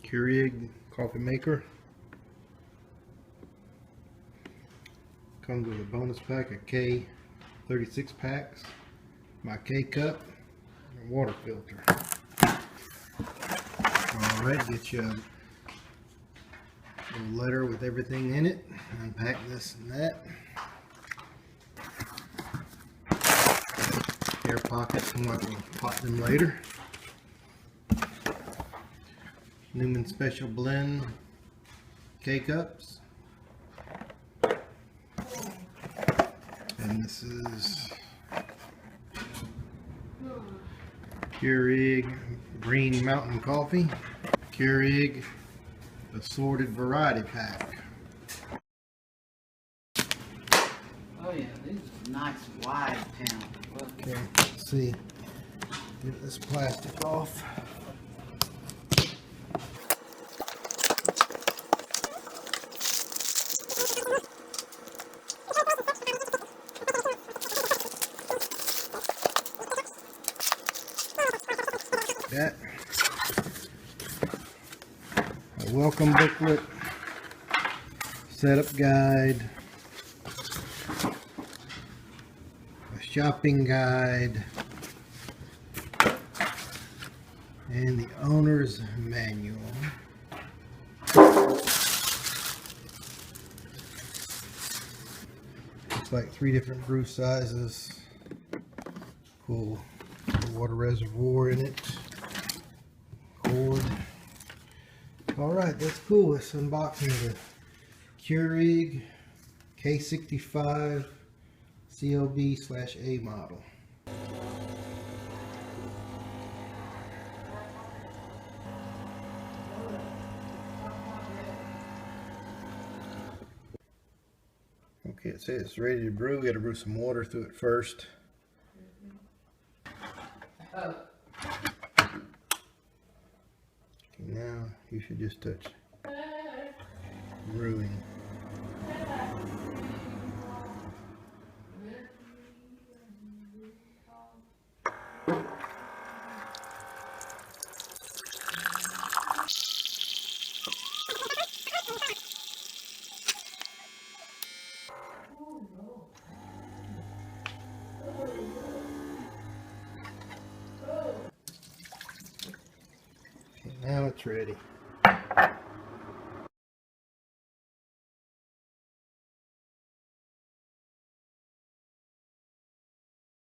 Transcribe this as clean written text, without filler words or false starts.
Keurig coffee maker. Comes with a bonus pack of K 36 packs, my K cup, and a water filter. Alright, get you a little letter with everything in it. Unpack this and that. Air pockets, I'm not going to pot them later. Newman Special Blend K-Cups. And this is Keurig Green Mountain Coffee. Keurig Assorted Variety Pack. Oh yeah, these are nice wide panels. Okay, let's see. Get this plastic off. That. A welcome booklet, setup guide, a shopping guide, and the owner's manual. Looks like 3 different brew sizes. Cool water reservoir in it. Cord. Alright, that's cool. Let's unboxing the Keurig K65 CLB/A model. Okay, it says it's ready to brew. We got to brew some water through it first. Okay, now you should just touch brewing. Now it's ready.